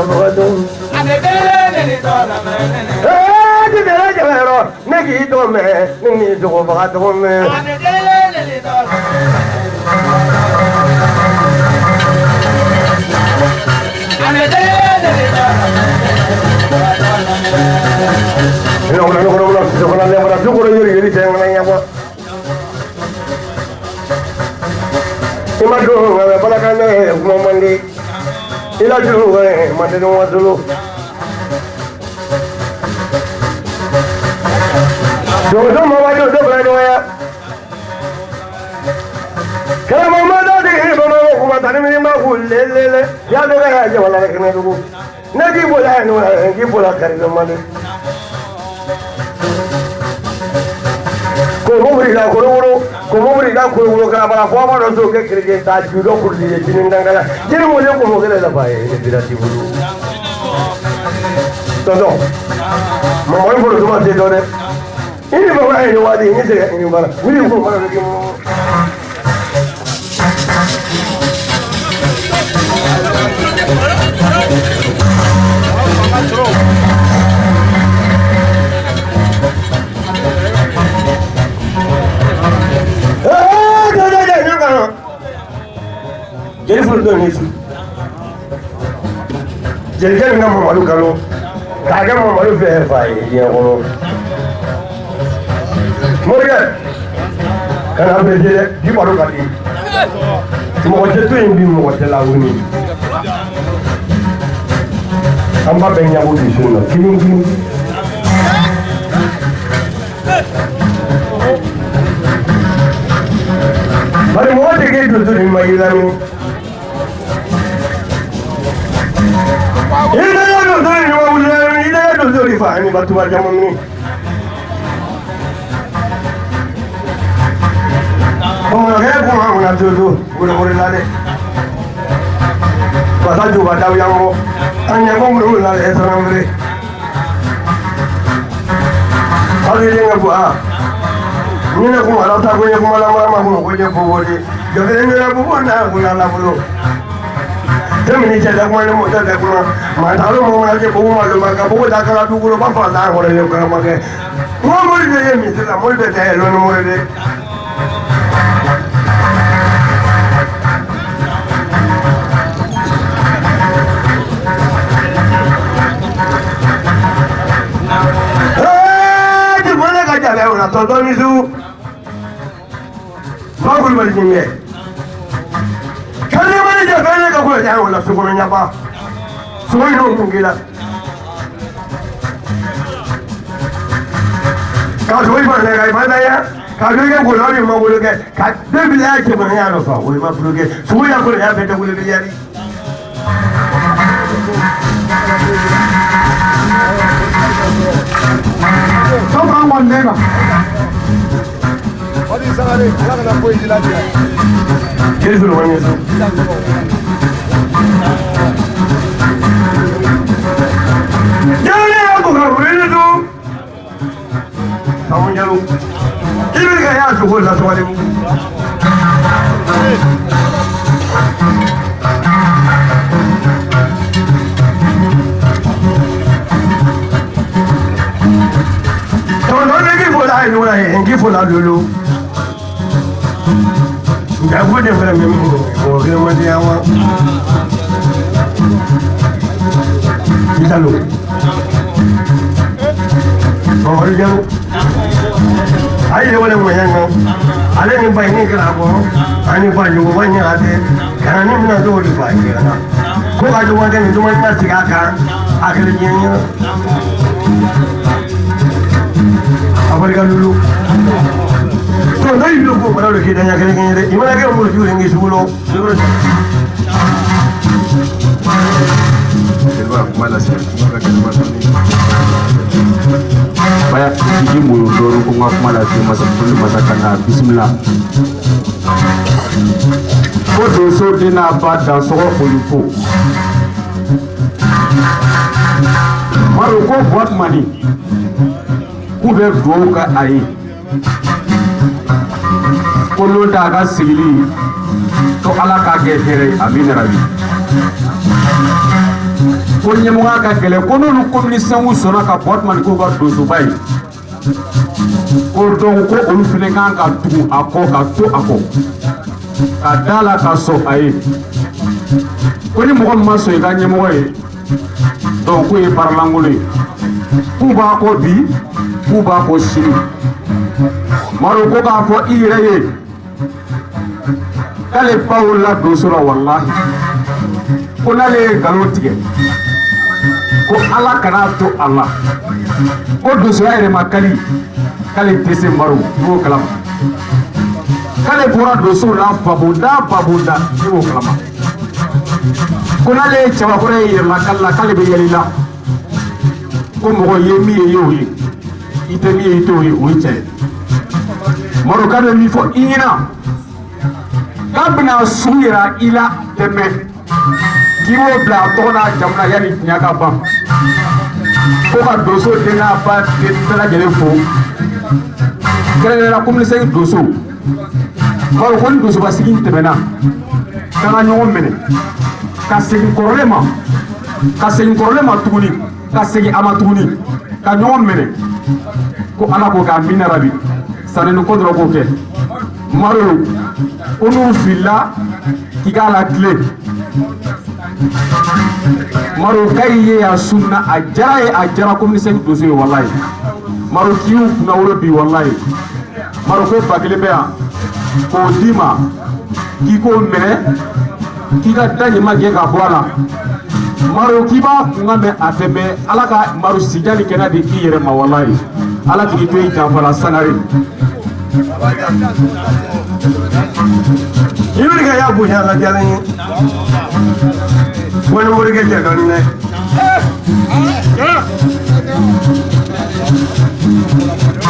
ɲɔgɔndu. Titɛ jɛgɛyɔrɔ ne k'i to mɛn ne k'i dogobaga tɔgɔ mɛn. Dukoro yiri tɛ ŋana ɲɛbɔ. I ma don nka balakan ne kuma man di. I la juru ma tɛ ɲɔgɔn solo. Dogo ma wajo do bla doya. Kala ma da de ba ma kuma tani mi ma ku lele. Ya do ga ya je wala ke ne dugu. Ne ki bola no ki bola kari do ma de. Como brilla con uno que la para fama no so que cree que está ayudo por si tienen gana. Tiene muy bien como que le da para el directivo. Todo. Mamá por tu madre done. Y ni mamá ni wadi ni se ni mara. Ni por mara que Jadi kan nama malu kalau kagak mau malu verify dia kalau Morgan kan apa dia di baru kali mau jatuh yang di mau jelaw ni amba banyak budi suno kini mari mau deket tu ni mai lagi. Ida do rifani batu macam ni. Kamu nak apa nak tu? Boleh lale. Pasal juga tahu yang mo. Anya kamu lale seorang beri. Hari ni apa ah? Ni nak kamu ada tak punya kamu lama kamu kerja boleh. Jadi ni nak buat nak lala bulu. Termini saya dah mahu dah kuna, mana mau lagi bawa maka bawa dah kalau tu kalau bapa dah orang yang kalau makan, mau boleh dia mesti mau boleh dia lalu mau boleh. Di mana kerja dia orang tonton itu, mau boleh ni. Jangan kau boleh jangan lah sebenarnya apa, semua itu mungkin lah. Kau semua mana ya? Kau juga boleh ni mau boleh ke? Kau bila sebenarnya apa? Boleh mau boleh ke? Semua yang boleh apa itu boleh jadi. Kau kawan mana? Adi sangat nak nak poin di lagi. Kiri suruh mana tu? Jangan aku kau ini tu. Kamu jalu. Ini kaya aku pun tak semua ni. Kamu lagi bola ini bola ini, ini bola dulu. Jago dia pernah memang orang macam awak. Kita lu. Orang jago. Ayo boleh macam mana? Ada ni bayi ni kenapa? Ani bayi juga banyak ada. Kerana ni mana tu boleh bayi kerana. Kau bayi macam ni tu mana siapa? Akhirnya ni. Apa dia dulu? Kau dah hidup kau pada lagi tanya kena ni. Iman lagi orang boleh jual yang sebelum. Sebab malas ya, mereka malas ni. Banyak tinggi mulu dorong pengak malas ni masa perlu masakan Bismillah. Kau dosa di nabat dan sokok pulupu. Maru kau buat mani. Kau berdua ke air. Kalau dah agak sili, tu ala kaget herai amin rabi. Kau ɲɛmɔgɔya ka gɛlɛn ko n'olu communisanw sɔnna ka Batman k'u ka donsoba ye ko donc ko olu fɛnɛ kan ka tugu a kɔ ka to a kɔ ka da la ka sɔn a ye ko ni mɔgɔ min ma sɔn i ka ɲɛmɔgɔ ye donc k'o ye baaralankolon ye k'u b'a kɔ bi k'u b'a kɔ sini Maro ko k'a fɔ i yɛrɛ ye k'ale baw la donso la walahi ko n'ale ye nkalon tigɛ ko Ala kana to a la ko donsoya yɛrɛ ma kali k'ale tɛ se Maro i b'o kalama k'ale bɔra donsow la babonda i b'o kalama ko n'ale ye cɛbakɔrɔ ye yɛrɛlakali la k'ale bɛ yɛlɛ i la ko mɔgɔ ye min ye i y'o ye i tɛ min ye i t'o ye o ye tiɲɛ ye Maro k'a bɛ min fɔ i ɲɛna k'a bɛna su yira i la tɛmɛ k'i b'o bila a tɔgɔ n'a jamu na yanni diɲɛ ka ban ko ka donso den n'a ba den bɛɛ lajɛlen fo kɛrɛnkɛrɛnnenya communisanw donso Maro ko ni donsobasigi in tɛmɛna k'an ka ɲɔgɔn minɛ ka segin kɔrɔlen ma tuguni ka segin a ma tuguni ka ɲɔgɔn minɛ ko Ala ko k'a min rabi sanni ni ko dɔrɔn k'o kɛ Maro ko n'u filila k'i k'a la tile Maro k'a ye a sunna a jara communisanw donso ye walayi Maro k'i y'u kunna wolo bi walayi Maro ko ba kelen bɛ yan k'o d'i ma k'i k'o minɛ k'i ka daɲɛma gɛn ka bɔ a la Maro k'i b'a kunkan mɛn a tɛ mɛn Ala ka Maro sijali kɛnɛ di i yɛrɛ ma walayi Ala k'i to i janfala Sangare Yuri ka ya bonya la jalan ye wani wuri ke jɛ dɔɔni dɛ